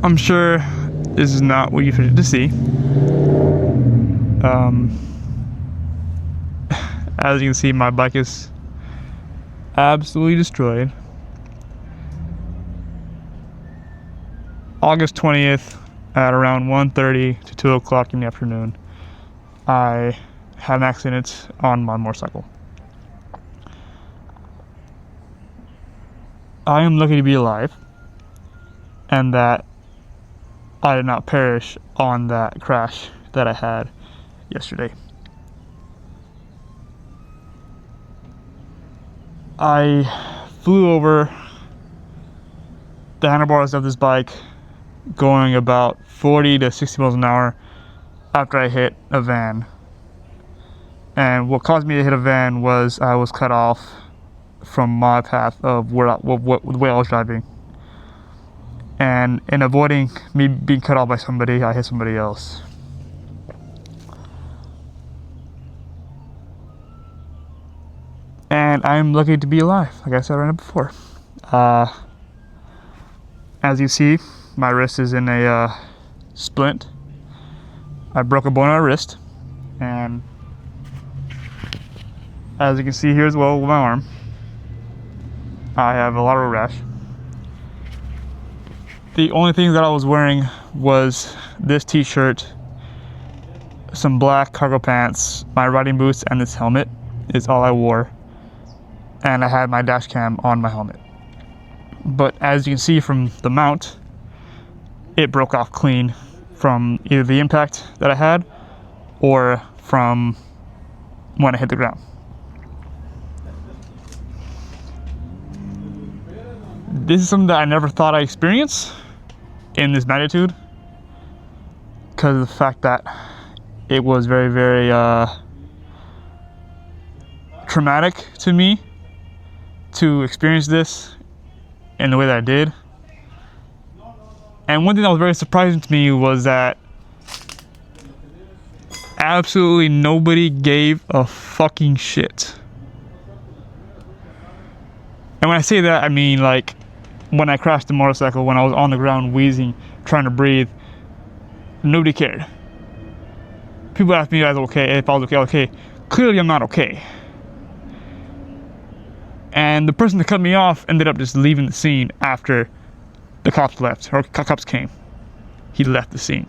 I'm sure this is not what you expected to see. As you can see, my bike is absolutely destroyed. August 20th at around 1:30 to 2 o'clock in the afternoon, I had an accident on my motorcycle. I am lucky to be alive and that I did not perish on that crash that I had yesterday. I flew over the handlebars of this bike going about 40 to 60 miles an hour after I hit a van. And what caused me to hit a van was I was cut off from my path of the way I was driving. And in avoiding me being cut off by somebody, I hit somebody else. And I'm lucky to be alive, like I said right now before. As you see, my wrist is in a splint. I broke a bone on my wrist, and as you can see here as well with my arm, I have a lot of rash. The only thing that I was wearing was this t-shirt, some black cargo pants, my riding boots, and this helmet is all I wore. And I had my dash cam on my helmet. But as you can see from the mount, it broke off clean from either the impact that I had or from when I hit the ground. This is something that I never thought I'd experience in this magnitude because of the fact that it was very, very traumatic to me to experience this in the way that I did. And one thing that was very surprising to me was that absolutely nobody gave a fucking shit. And when I say that, I mean like when I crashed the motorcycle, when I was on the ground wheezing, trying to breathe, nobody cared. People asked me if I was okay. Clearly I'm not okay. And the person that cut me off ended up just leaving the scene after the cops left, or cops came. He left the scene.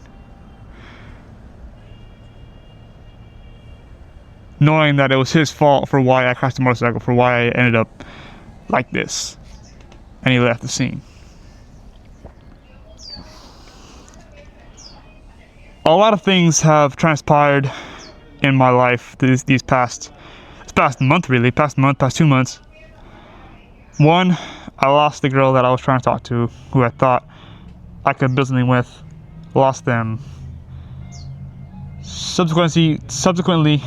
Knowing that it was his fault for why I crashed the motorcycle, for why I ended up like this. And he left the scene. A lot of things have transpired in my life this past month, past 2 months. One, I lost the girl that I was trying to talk to, who I thought I could build something with. Lost them. Subsequently,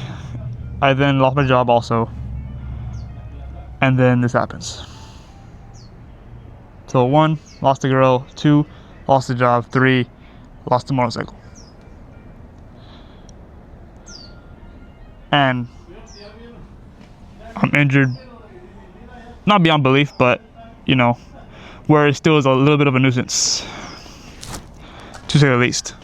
I then lost my job also. And then this happens. So 1, lost the girl. 2, lost the job. 3, lost the motorcycle. And I'm injured. Not beyond belief, but, you know, where it still is a little bit of a nuisance, to say the least.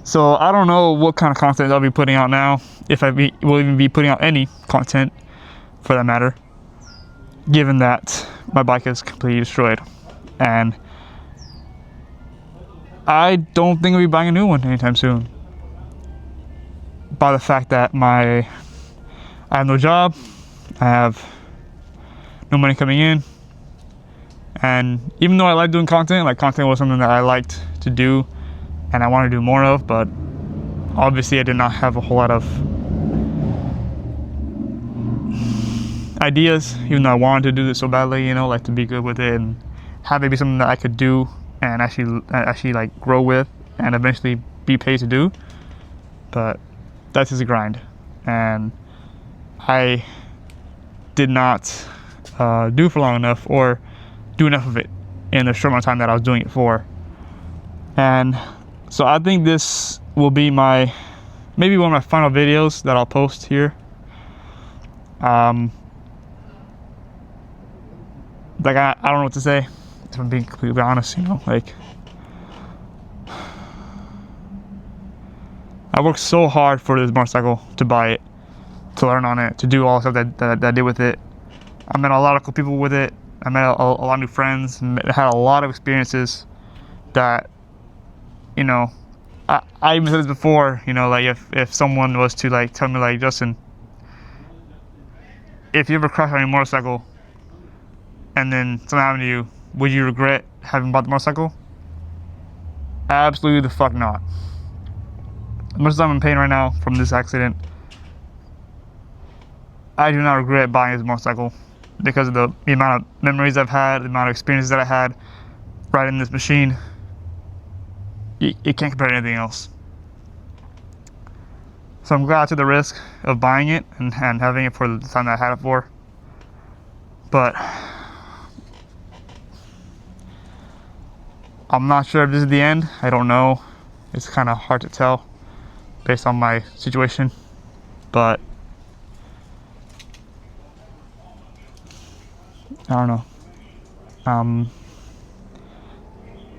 So I don't know what kind of content I'll be putting out now, if will even be putting out any content, for that matter, given that my bike is completely destroyed. And I don't think I'll be buying a new one anytime soon. By the fact that I have no job, I have no money coming in, and even though I like doing content, like content was something that I liked to do and I want to do more of, but obviously I did not have a whole lot of ideas, even though I wanted to do this so badly, you know, like to be good with it and have it be something that I could do and actually like grow with and eventually be paid to do. But that's just a grind, and I did not do for long enough or do enough of it in the short amount of time that I was doing it for. And so I think this will be maybe one of my final videos that I'll post here. like I don't know what to say, if I'm being completely honest, you know, like I worked so hard for this motorcycle, to buy it, to learn on it, to do all the stuff that I did with it. I met a lot of cool people with it. I met a lot of new friends, had a lot of experiences that, you know, I even said this before, you know, like if someone was to like tell me like, Justin, if you ever crash on your motorcycle and then something happened to you, would you regret having bought the motorcycle? Absolutely the fuck not. As much as I'm in pain right now from this accident, I do not regret buying this motorcycle because of the amount of memories I've had, the amount of experiences that I had riding this machine. It can't compare to anything else. So I'm glad I took the risk of buying it and having it for the time that I had it for. But I'm not sure if this is the end. I don't know. It's kind of hard to tell based on my situation. But I don't know.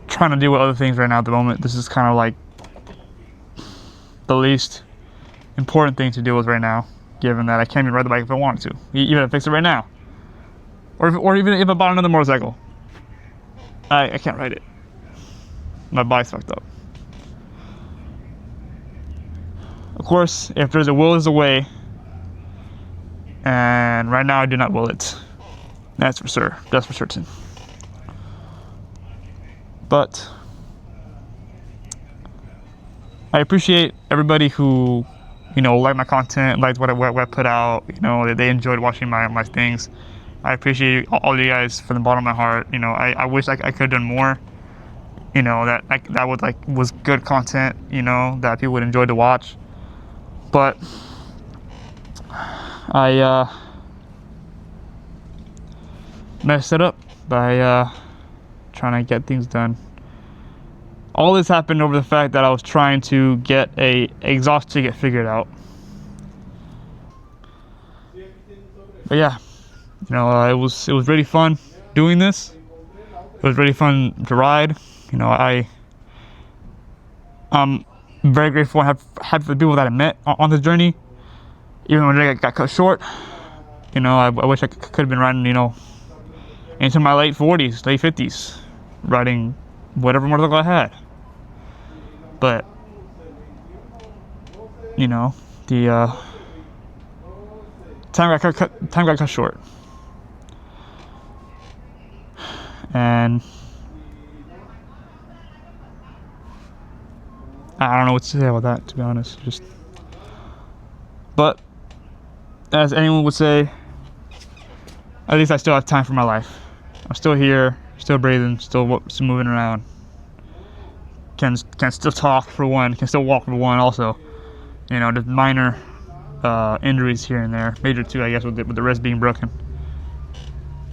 Trying to deal with other things right now at the moment. This is kind of like the least important thing to deal with right now, given that I can't even ride the bike if I wanted to, even if I fix it right now, or even if I bought another motorcycle, I can't ride it. My bike's fucked up. Of course, if there's a will, there's a way, and right now I do not will it. That's for sure. That's for certain. But I appreciate everybody who, you know, liked my content, liked what I put out. You know, they enjoyed watching my things. I appreciate all you guys from the bottom of my heart. You know, I wish I could have done more. You know, that would was good content. You know, that people would enjoy to watch. But I messed it up by trying to get things done. All this happened over the fact that I was trying to get a exhaust ticket figured out. But yeah, you know, it was really fun doing this. It was really fun to ride. You know, I'm very grateful and happy for the people that I met on the journey. Even though I got cut short, you know, I wish I could have been riding, you know, into my late 40s, late 50s, riding whatever motorcycle I had. But, you know, the time got cut short. And I don't know what to say about that, to be honest. But as anyone would say, at least I still have time for my life. I'm still here, still breathing, still moving around. Can still talk for one, can still walk for one also. You know, just minor injuries here and there. Major too, I guess, with the wrist being broken.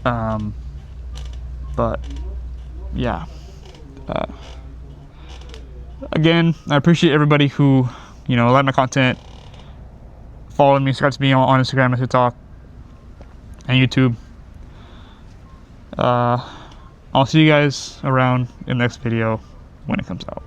But yeah. Again, I appreciate everybody who, you know, liked my content, followed me, subscribed to me on Instagram and TikTok and YouTube. I'll see you guys around in the next video when it comes out.